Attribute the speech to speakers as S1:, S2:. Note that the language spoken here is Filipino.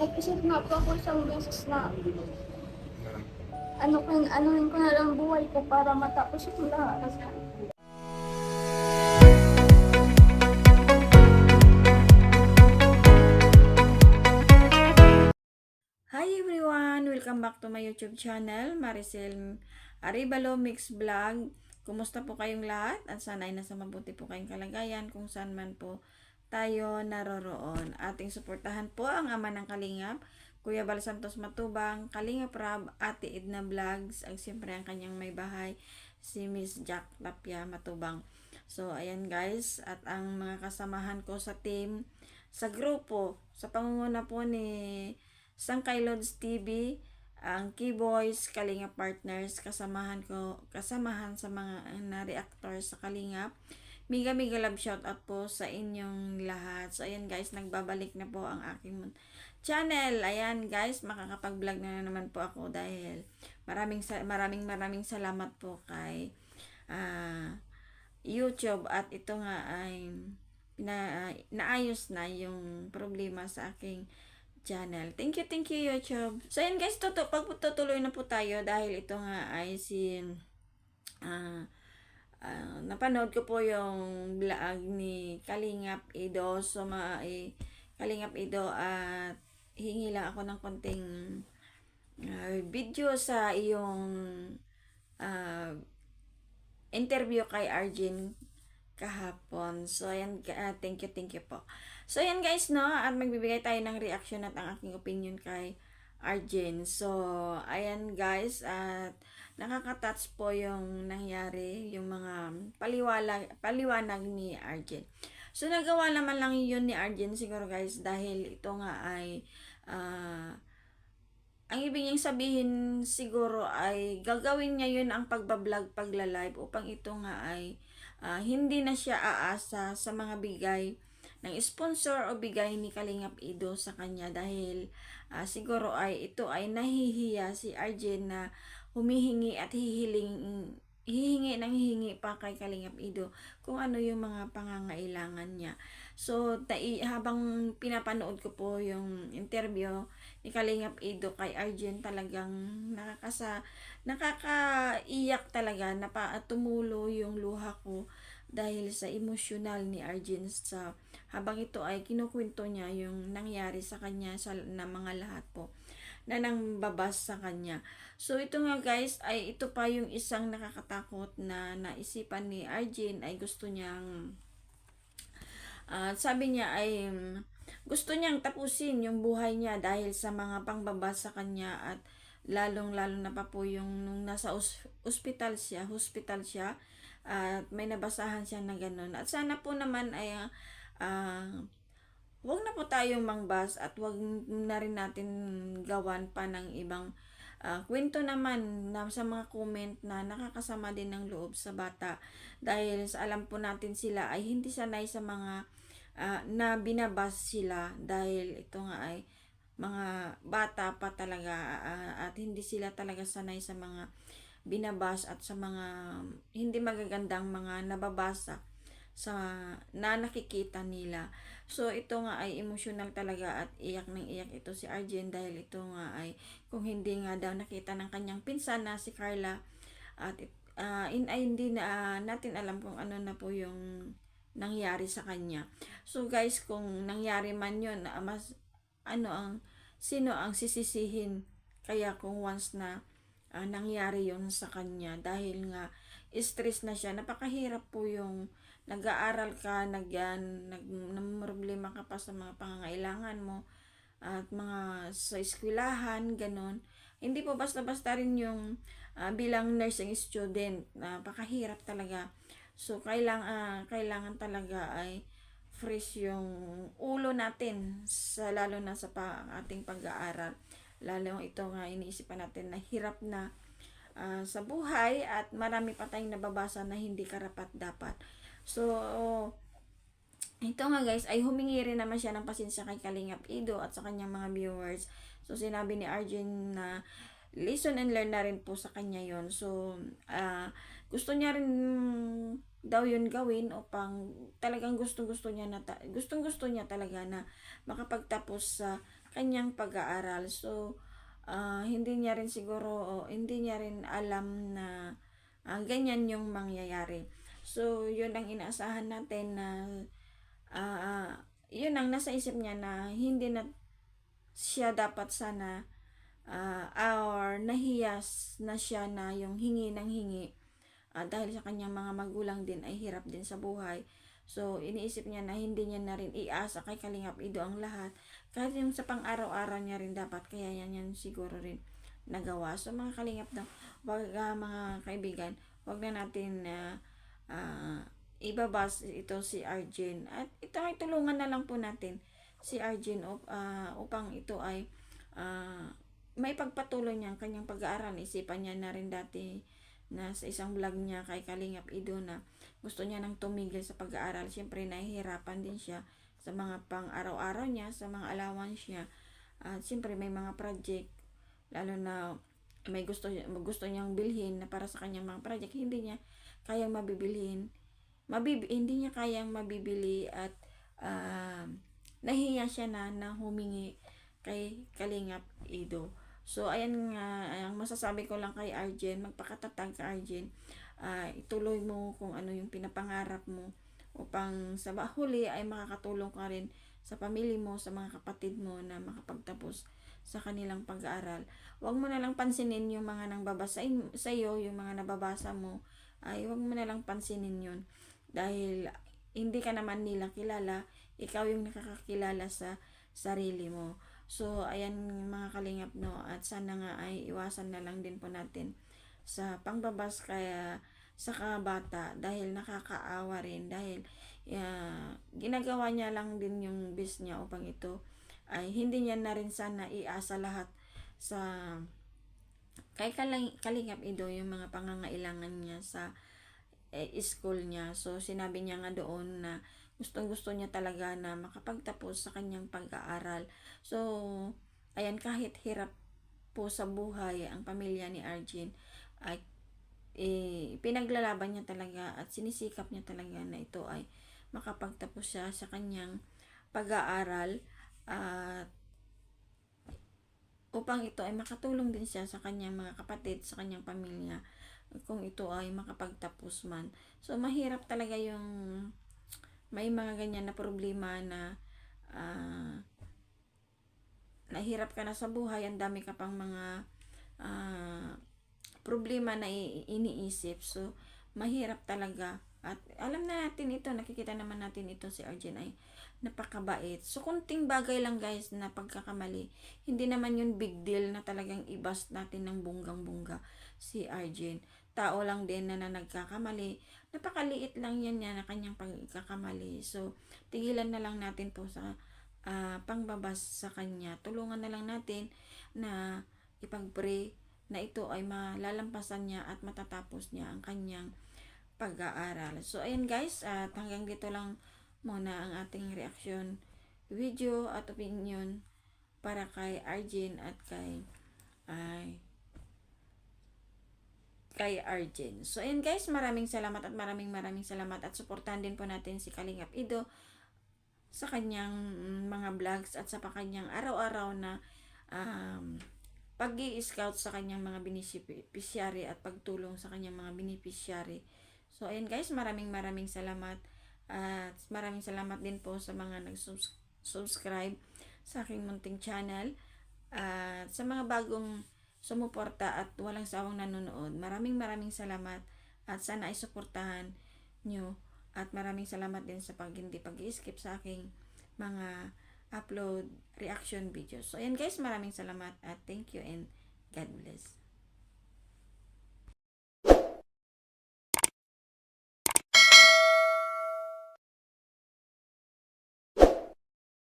S1: Nag-isip nga po ako isang beses na anuhin ko na lang buhay ko para matapos yung lahat.
S2: Hi everyone! Welcome back to my YouTube channel, Maricel Aribalo Mix Vlog. Kumusta po kayong lahat? At sana ay nasa mabuti po kayong kalagayan kung saan man po tayo naroroon. Ating suportahan po ang ama ng Kalingap, Kuya Bal Santos Matubang, Kalingap Rab, Ate Edna Vlogs, at siyempre ang kanyang may bahay, si Miss Jack Lapia Matubang. So, ayan guys, at ang mga kasamahan ko sa team, sa grupo, sa pangunguna po ni Sangkay Lods TV, ang Keyboys, Kalingap Partners, kasamahan sa mga na-reactors sa Kalingap. Miga love shoutout po sa inyong lahat. So ayan guys, nagbabalik na po ang aking channel. Ayan guys, makakapag-vlog na naman po ako dahil maraming salamat po kay YouTube at ito nga ay naayos na yung problema sa aking channel. Thank you YouTube. So yan guys, pagtutuloy na po tayo dahil ito nga ay si napanood ko po yung vlog ni Kalingap Ido. So Kalingap Ido at hingi lang ako ng konting video sa iyong uh, interview kay Arjen kahapon. So, ayan, thank you po. So, ayan guys, no, at magbibigay tayo ng reaction at ang aking opinion kay Arjen. So, ayan guys, at nakaka-touch po yung nangyari, yung mga paliwanag ni Arjen. So, nagawa naman lang yun ni Arjen siguro guys, dahil ito nga ay, ang ibig niyang sabihin siguro ay gagawin niya yun ang pagbablog, pagla-live upang ito nga ay hindi na siya aasa sa mga bigay ng sponsor o bigay ni Kalingap Ido sa kanya dahil siguro ay ito ay nahihiya si Arjen na humihingi at hihingi pa kay Kalingap Ido kung ano yung mga pangangailangan niya. So, habang pinapanood ko po yung interview ni Kalingap Ido kay Arjen, talagang nakakaiyak talaga, tumulo yung luha ko dahil sa emosyonal ni Arjen sa habang ito ay kinukwento niya yung nangyari sa kanya na mga lahat po na nang babas sa kanya. So ito nga guys ay ito pa yung isang nakakatakot na naisipan ni Arjen ay gusto niyang sabi niya ay gusto niyang tapusin yung buhay niya dahil sa mga pangbabas sa kanya at lalong-lalo na pa po yung nung nasa hospital siya at may nabasahan siya na ganun. At sana po naman ay wag na po tayong mangbas at wag na rin natin gawan pa ng ibang kwento naman na sa mga comment na nakakasama din ng loob sa bata dahil sa alam po natin sila ay hindi sanay sa mga na binabas sila dahil ito nga ay mga bata pa talaga at hindi sila talaga sanay sa mga binabas at sa mga hindi magagandang mga nababasa sa na nakikita nila. So ito nga ay emotional talaga at iyak ng iyak ito si Arjen dahil ito nga ay kung hindi nga daw nakita ng kanyang pinsan na si Carla at ay hindi na natin alam kung ano na po yung nangyari sa kanya. So guys, kung nangyari man yun, mas sino ang sisisihin kaya kung once na nangyari yon sa kanya dahil nga stress na siya. Napakahirap po yung nag-aaral ka, problema ka pa sa mga pangangailangan mo at mga sa eskwelahan, ganon. Hindi po basta-basta rin yung bilang nursing student, napakahirap talaga. So kailangan talaga ay fresh yung ulo natin sa lalo na sa ating pag-aaral. Lalo ito nga iniisipan natin na hirap na sa buhay at marami pa tayong nababasa na hindi karapat dapat. So, ito nga guys ay humingi rin naman siya ng pasensya kay Kalingap Ido at sa kanyang mga viewers. So, sinabi ni Arjen na lesson and learn na rin po sa kanya yon. So, gusto niya rin daw yun gawin upang talagang gustong gusto niya talaga na makapagtapos sa kanyang pag-aaral. So, hindi niya rin siguro, hindi niya rin alam na ganyan yung mangyayari. So, yun ang inaasahan natin na yun ang nasa isip niya na hindi na siya dapat sana or nahiyas na siya na yung hingi ng hingi dahil sa kanyang mga magulang din ay hirap din sa buhay. So, iniisip niya na hindi niya na rin iasa kay Kalingap Ido ang lahat. Kahit yung sa pang-araw-araw niya rin dapat, kaya yan siguro rin nagawa. So, mga Kalingap daw, wag mga kaibigan, wag na natin ibabas ito si Arjen. At ito ay tulungan na lang po natin si Arjen upang ito ay may pagpatuloy niya ang kanyang pag-aaral. Isipan niya na rin dati na sa isang vlog niya kay Kalingap Ido na gusto niya nang tumigil sa pag-aaral. Siyempre, nahihirapan din siya sa mga pang-araw-araw niya, sa mga allowance niya. At siyempre, may mga project, lalo na may gusto niyang bilhin na para sa kanyang mga project, hindi niya kayang mabibilhin. Hindi niya kayang mabibili at nahiya siya na humingi kay Kalingap Ido. So, ayan nga, ang masasabi ko lang kay Arjen, magpakatatag ka Arjen. Ituloy mo kung ano yung pinapangarap mo upang sa huli ay makakatulong ka rin sa pamilya mo, sa mga kapatid mo na makapagtapos sa kanilang pag-aaral. Huwag mo na lang pansinin yung mga nangbabasa sa iyo, yung mga nababasa mo, ay huwag mo na lang pansinin yun. Dahil hindi ka naman nila kilala, ikaw yung nakakakilala sa sarili mo. So, ayan mga Kalingap, no, at sana nga ay iwasan na lang din po natin sa pangbabas kaya sa kabata dahil nakakaawa rin dahil ginagawa niya lang din yung best niya upang ito ay hindi niya na rin sana iasa lahat sa kay Kalingap Ido yung mga pangangailangan niya sa school niya. So, sinabi niya nga doon na gustong-gusto niya talaga na makapagtapos sa kanyang pag-aaral. So, ayan, kahit hirap po sa buhay ang pamilya ni Arjen, ay pinaglalaban niya talaga at sinisikap niya talaga na ito ay makapagtapos siya sa kanyang pag-aaral at upang ito ay makatulong din siya sa kanyang mga kapatid, sa kanyang pamilya kung ito ay makapagtapos man. So, mahirap talaga yung may mga ganyan na problema na nahirap ka na sa buhay, ang dami ka pang mga problema na iniisip. So, mahirap talaga. At alam na natin ito, nakikita naman natin ito si Arjen ay napakabait. So, kunting bagay lang guys na pagkakamali. Hindi naman yun big deal na talagang ibas natin ng bunggang-bungga si Arjen. Tao lang din na nagkakamali. Napakaliit lang yan na kanyang pagkakamali. So, tigilan na lang natin po sa pangbabas sa kanya. Tulungan na lang natin na ipag-pray na ito ay malalampasan niya at matatapos niya ang kanyang pag-aaral. So, ayan guys, at hanggang dito lang muna ang ating reaction video at opinion para kay Arjen at kay Arjen. So, ayan guys, maraming salamat at maraming salamat at suportahan din po natin si Kalingap Ido sa kanyang mga vlogs at sa kanyang araw-araw na pag-i-scout sa kanyang mga beneficiary at pagtulong sa kanyang mga beneficiary. So, ayan guys, maraming salamat at maraming salamat din po sa mga nag-subscribe sa aking munting channel at sa mga bagong sumuporta at walang sawang nanonood. Maraming salamat at sana ay suportahan nyo at maraming salamat din sa hindi pag-i-skip sa aking mga upload reaction videos. So, ayan guys, maraming salamat at thank you and God bless.